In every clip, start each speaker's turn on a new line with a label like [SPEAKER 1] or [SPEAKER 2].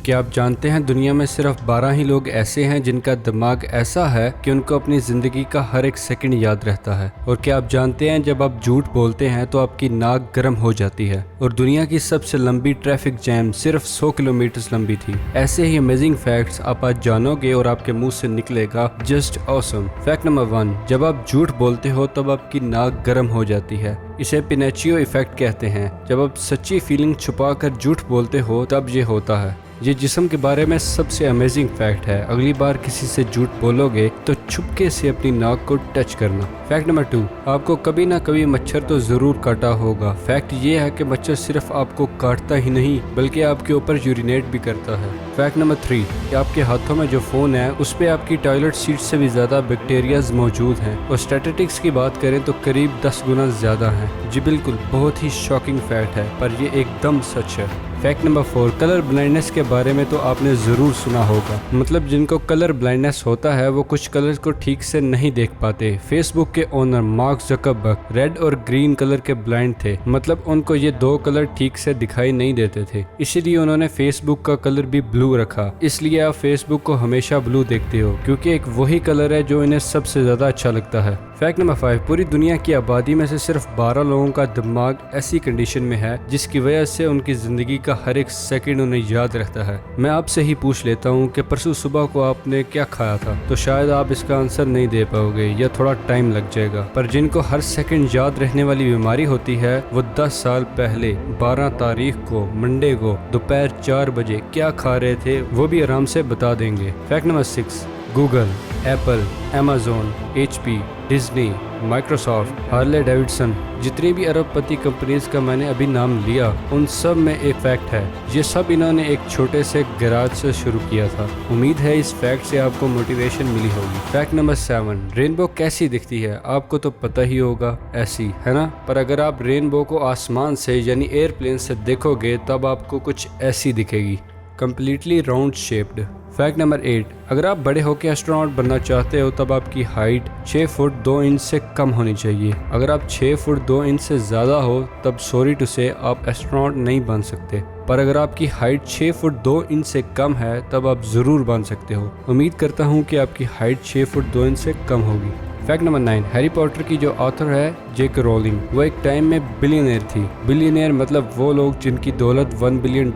[SPEAKER 1] क्या आप जानते हैं दुनिया में सिर्फ 12 ही लोग ऐसे हैं जिनका दिमाग ऐसा है कि उनको अपनी ज़िंदगी का हर एक सेकंड याद रहता है। और क्या आप जानते हैं जब आप झूठ बोलते हैं तो आपकी नाक गर्म हो जाती है। और दुनिया की सबसे लंबी ट्रैफिक जैम सिर्फ 100 किलोमीटर लंबी थी। ऐसे ही अमेजिंग फैक्ट्स आप आज जानोगे और आपके मुंह से निकलेगा जस्ट ऑसम। फैक्ट नंबर 1, जब आप झूठ बोलते हो तब आपकी नाक गर्म हो जाती है। इसे पिनोचियो इफेक्ट कहते हैं। जब आप सच्ची फीलिंग छुपा कर झूठ बोलते हो तब ये होता है। ये जिस्म के बारे में सबसे अमेजिंग फैक्ट है। अगली बार किसी से झूठ बोलोगे तो छुपके से अपनी नाक को टच करना। फैक्ट नंबर 2, आपको कभी ना कभी मच्छर तो जरूर काटा होगा। फैक्ट ये है कि मच्छर सिर्फ आपको काटता ही नहीं बल्कि आपके ऊपर यूरिनेट भी करता है। फैक्ट नंबर 3, कि आपके हाथों में जो फोन है उस पे आपकी टॉयलेट सीट से भी ज्यादा बैक्टीरियाज मौजूद हैं। और स्टैटिस्टिक्स की बात करें तो करीब 10 गुना ज्यादा हैं। जी बिल्कुल, बहुत ही शॉकिंग फैक्ट है पर ये एकदम सच है। फैक्ट नंबर 4, कलर ब्लाइंडनेस के बारे में तो आपने ज़रूर सुना होगा। मतलब जिनको कलर ब्लाइंडनेस होता है वो कुछ कलर्स को ठीक से नहीं देख पाते। फेसबुक के ओनर मार्क ज़करबर्ग रेड और ग्रीन कलर के ब्लाइंड थे। मतलब उनको ये दो कलर ठीक से दिखाई नहीं देते थे, इसीलिए उन्होंने फेसबुक का कलर भी ब्लू रखा। इसलिए आप फेसबुक को हमेशा ब्लू देखते हो क्योंकि एक वही कलर है जो इन्हें सबसे ज़्यादा अच्छा लगता है। फैक्ट नंबर 5, पूरी दुनिया की आबादी में से सिर्फ 12 लोगों का दिमाग ऐसी कंडीशन में है जिसकी वजह से उनकी ज़िंदगी का हर एक सेकंड उन्हें याद रहता है। मैं आपसे ही पूछ लेता हूँ कि परसों सुबह को आपने क्या खाया था, तो शायद आप इसका आंसर नहीं दे पाओगे या थोड़ा टाइम लग जाएगा। पर जिनको हर सेकंड याद रहने वाली बीमारी होती है वो 10 साल पहले 12 तारीख को मंडे को दोपहर 4 बजे क्या खा रहे थे वो भी आराम से बता देंगे। Fact number 6, Google, Apple, Amazon, HP, Disney, Microsoft, Harley Davidson, जितनी भी अरबपति कंपनीज का मैंने अभी नाम लिया उन सब में एक फैक्ट है। ये सब इन्होंने एक छोटे से गैराज से शुरू किया था। उम्मीद है इस फैक्ट से आपको मोटिवेशन मिली होगी। फैक्ट नंबर 7, रेनबो कैसी दिखती है आपको तो पता ही होगा, ऐसी है ना। पर अगर आप रेनबो को आसमान से यानी एयरप्लेन से देखोगे तब आपको कुछ ऐसी दिखेगी, completely round shaped. Fact number 8, अगर आप बड़े होकर एस्ट्रोनॉट बनना चाहते हो तब आपकी हाइट 6 फुट 2 इंच से कम होनी चाहिए। अगर आप 6 फुट 2 इंच से ज़्यादा हो तब सॉरी टू से आप एस्ट्रोनॉट नहीं बन सकते। पर अगर आपकी हाइट 6 फुट 2 इंच से कम है तब आप ज़रूर बन सकते हो। उम्मीद करता हूँ कि आपकी हाइट 6 फुट 2 इंच से कम होगी। फैक्ट नंबर 9, हैरी पॉटर की जो ऑथर है J.K. रोलिंग, वो एक टाइम में बिलियनियर थी। बिलियनियर मतलब वो लोग जिनकी दौलत $1 बिलियन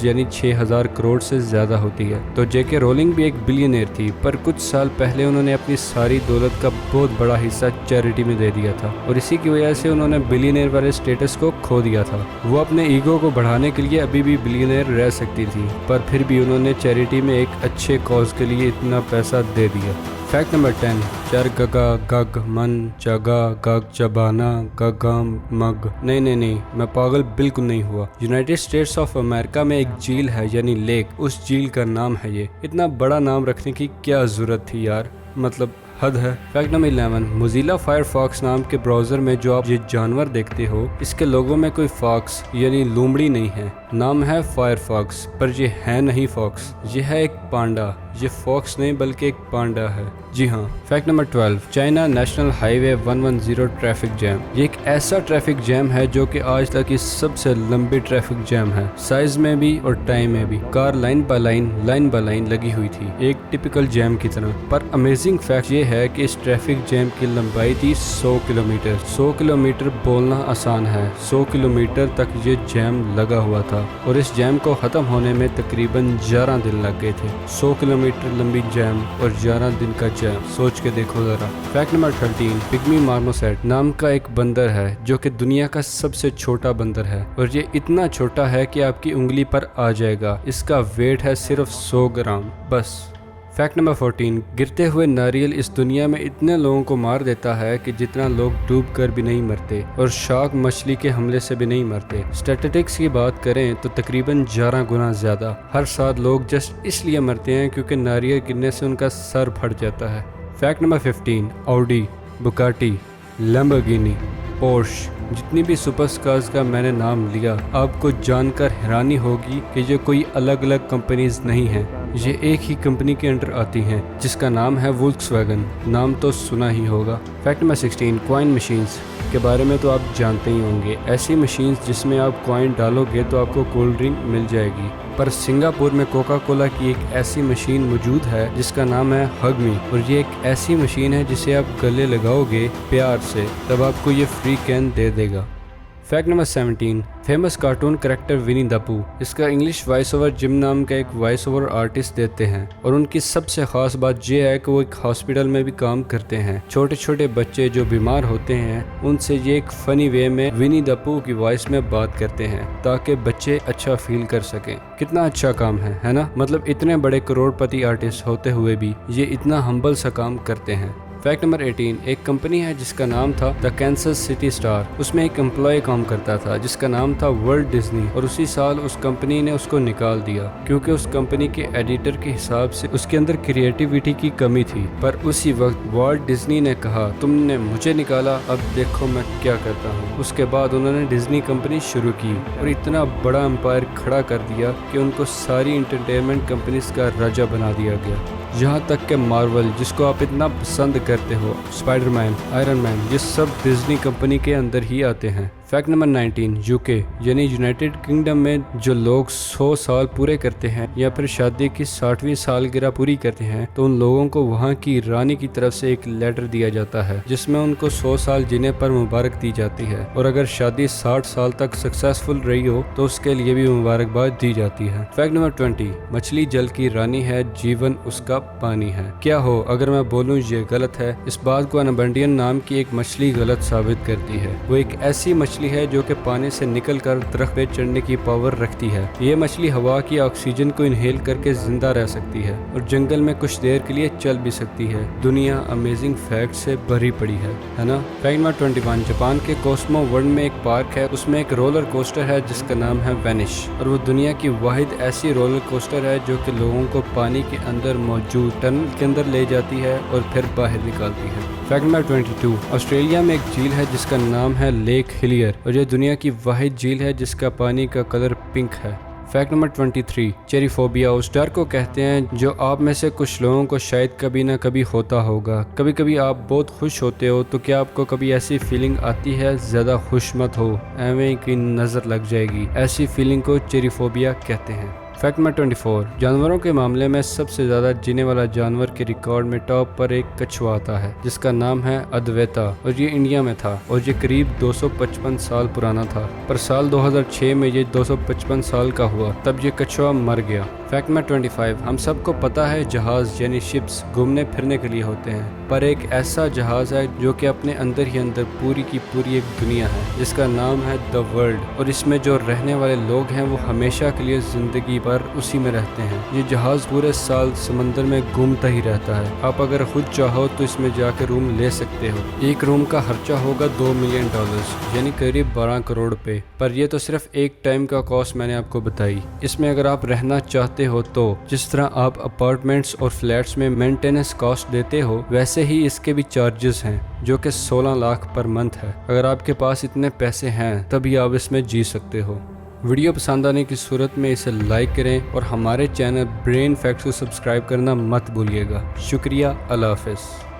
[SPEAKER 1] यानी 6000 करोड़ से ज्यादा होती है। तो J.K. रोलिंग भी एक बिलियनियर थी पर कुछ साल पहले उन्होंने अपनी सारी दौलत का बहुत बड़ा हिस्सा चैरिटी में दे दिया था और इसी की वजह से उन्होंने बिलियनियर वाले स्टेटस को खो दिया था। वो अपने ईगो को बढ़ाने के लिए अभी भी बिलियनियर रह सकती थी पर फिर भी उन्होंने चैरिटी में एक अच्छे कॉज के लिए इतना पैसा दे दिया। फैक्ट नंबर 10, चर गगा गग मन जगा गग जबाना गगम मग। नहीं, मैं पागल बिल्कुल नहीं हुआ। यूनाइटेड स्टेट्स ऑफ अमेरिका में एक झील है यानी लेक, उस झील का नाम है ये। इतना बड़ा नाम रखने की क्या जरूरत थी यार, मतलब हद है। फैक्ट नंबर 11, मोजिला फायरफॉक्स नाम के ब्राउजर में जो आप ये जानवर देखते हो इसके लोगों में कोई फॉक्स यानी लोमड़ी नहीं है। नाम है फायरफॉक्स पर ये है नहीं फॉक्स, ये है एक पांडा। ये फॉक्स नहीं बल्कि एक पांडा है। जी हाँ। Fact number 12, China national highway 110 traffic jam. ये एक ऐसा ट्रैफिक जैम है जो कि आज तक की सबसे लंबी ट्रैफिक जैम है, साइज में भी और टाइम में भी। कार लाइन बाय लाइन लगी हुई थी एक टिपिकल जैम की तरह। पर अमेजिंग फैक्ट ये है कि इस ट्रैफिक जैम की लंबाई थी 100 किलोमीटर। 100 किलोमीटर बोलना आसान है, 100 किलोमीटर तक ये जैम लगा हुआ था और इस जैम को खत्म होने में तकरीबन 11 दिन लग गए थे। 100 किलोमीटर लंबी जैम और 11 दिन का जैम, सोच के देखो जरा। फैक्ट नंबर 13, पिग्मी मार्मोसेट नाम का एक बंदर है जो कि दुनिया का सबसे छोटा बंदर है और ये इतना छोटा है कि आपकी उंगली पर आ जाएगा। इसका वेट है सिर्फ 100 ग्राम बस। फैक्ट नंबर 14, गिरते हुए नारियल इस दुनिया में इतने लोगों को मार देता है कि जितना लोग डूब कर भी नहीं मरते और शार्क मछली के हमले से भी नहीं मरते। स्टैटिस्टिक्स की बात करें तो तकरीबन 11 गुना ज्यादा हर साल लोग जस्ट इसलिए मरते हैं क्योंकि नारियल गिरने से उनका सर फट जाता है। Fact number 15, Audi, Bugatti, Lamborghini, Porsche, जितनी भी सुपरकार्स का मैंने नाम लिया आपको जानकर हैरानी होगी कि ये कोई अलग अलग कंपनीज नहीं हैं, ये एक ही कंपनी के अंडर आती हैं जिसका नाम है वोल्क्सवैगन। नाम तो सुना ही होगा। Fact number 16, coin machines. के बारे में तो आप जानते ही होंगे, ऐसी मशीन्स जिसमें आप कॉइन डालोगे तो आपको कोल्ड ड्रिंक मिल जाएगी। पर सिंगापुर में कोका कोला की एक ऐसी मशीन मौजूद है जिसका नाम है हग मी, और ये एक ऐसी मशीन है जिसे आप गले लगाओगे प्यार से तब आपको ये फ्री कैन दे देगा। Fact number 17, famous cartoon character Winnie the Pooh. इसका इंग्लिश वॉइस ओवर जिम नाम का एक वॉइस ओवर आर्टिस्ट देते हैं, और उनकी सबसे खास बात यह है कि वो एक हॉस्पिटल में भी काम करते हैं। छोटे छोटे बच्चे जो बीमार होते हैं उनसे ये एक फनी वे में विनी द पू की वॉइस में बात करते हैं ताकि बच्चे अच्छा फील कर सकें। कितना अच्छा काम है ना? मतलब इतने बड़े करोड़पति आर्टिस्ट होते हुए भी ये इतना हम्बल सा काम करते हैं। फैक्ट नंबर 18, एक कंपनी है जिसका नाम था द कैंसस सिटी स्टार। उसमें एक एम्प्लॉय काम करता था जिसका नाम था वर्ल्ड डिज्नी, और उसी साल उस कंपनी ने उसको निकाल दिया क्योंकि उस कंपनी के एडिटर के हिसाब से उसके अंदर क्रिएटिविटी की कमी थी। पर उसी वक्त वर्ल्ड डिज्नी ने कहा, तुमने मुझे निकाला, अब देखो मैं क्या करता हूँ। उसके बाद उन्होंने डिज्नी कंपनी शुरू की और इतना बड़ा एम्पायर खड़ा कर दिया कि उनको सारी इंटरटेनमेंट कंपनीज का राजा बना दिया गया। यहाँ तक कि मार्वल, जिसको आप इतना पसंद करते हो, स्पाइडरमैन, आयरन मैन, ये सब डिज्नी कंपनी के अंदर ही आते हैं। फैक्ट नंबर 19, यूके यानी यूनाइटेड किंगडम में जो लोग 100 साल पूरे करते हैं या फिर शादी की 60वीं सालगिरह पूरी करते हैं तो उन लोगों को वहाँ की रानी की तरफ से एक लेटर दिया जाता है जिसमें उनको 100 साल जीने पर मुबारक दी जाती है, और अगर शादी 60 साल तक सक्सेसफुल रही हो तो उसके लिए भी मुबारकबाद दी जाती है। फैक्ट नंबर 20, मछली जल की रानी है, जीवन उसका पानी है। क्या हो अगर मैं बोलूँ ये गलत है? इस बात को अनबंडियन नाम की एक मछली गलत साबित करती है। वो एक ऐसी मछली है जो कि पानी से निकलकर दरख्त पे चढ़ने की पावर रखती है। ये मछली हवा की ऑक्सीजन को इनहेल करके जिंदा रह सकती है और जंगल में कुछ देर के लिए चल भी सकती है। दुनिया अमेजिंग फैक्ट से भरी पड़ी है ना? फैक्ट नंबर 21, जापान के कोस्मो वर्ल्ड में एक पार्क है, उसमें एक रोलर कोस्टर है जिसका नाम है वेनिश, और वो दुनिया की वाहिद ऐसी रोलर कोस्टर है जो कि लोगों को पानी के अंदर मौजूद टनल के अंदर ले जाती है और फिर बाहर निकालती है। फैक्ट नंबर 22, ऑस्ट्रेलिया में एक झील है जिसका नाम है लेक हिलियर, और ये दुनिया की वाहिद झील है जिसका पानी का कलर पिंक है। फैक्ट नंबर 23, चेरीफोबिया उस डर को कहते हैं जो आप में से कुछ लोगों को शायद कभी ना कभी होता होगा। कभी कभी आप बहुत खुश होते हो तो क्या आपको कभी ऐसी फीलिंग आती है, ज़्यादा खुश मत हो, एवं की नज़र लग जाएगी, ऐसी फीलिंग को चेरीफोबिया कहते हैं। फैक्ट नंबर 24, जानवरों के मामले में सबसे ज़्यादा जीने वाला जानवर के रिकॉर्ड में टॉप पर एक कछुआ आता है जिसका नाम है अद्वैता, और ये इंडिया में था और ये करीब 255 साल पुराना था। पर साल 2006 में ये 255 साल का हुआ, तब ये कछुआ मर गया। फैक्ट नंबर 25, हम सबको पता है जहाज यानी शिप्स घूमने फिरने के लिए होते हैं, पर एक ऐसा जहाज है जो कि अपने अंदर ही अंदर पूरी की पूरी एक दुनिया है जिसका नाम है द वर्ल्ड, और इसमें जो रहने वाले लोग हैं वो हमेशा के लिए जिंदगी भर उसी में रहते हैं। ये जहाज पूरे साल समंदर में घूमता ही रहता है। आप अगर खुद चाहो तो इसमें जाकर रूम ले सकते हो। एक रूम का खर्चा होगा $2 मिलियन यानी करीब 12 करोड़ रुपए, पर ये तो सिर्फ एक टाइम का कॉस्ट मैंने आपको बताई। इसमें अगर आप रहना चाहते हो तो जिस तरह आप अपार्टमेंट्स और फ्लैट्स में मेंटेनेंस कॉस्ट देते हो वैसे ही इसके भी चार्जेस हैं जो कि 16 लाख पर मंथ है। अगर आपके पास इतने पैसे हैं तभी आप इसमें जी सकते हो। वीडियो पसंद आने की सूरत में इसे लाइक करें और हमारे चैनल ब्रेन फैक्ट्स को सब्सक्राइब करना मत भूलिएगा। शुक्रिया, अल्लाह हाफ़िज़।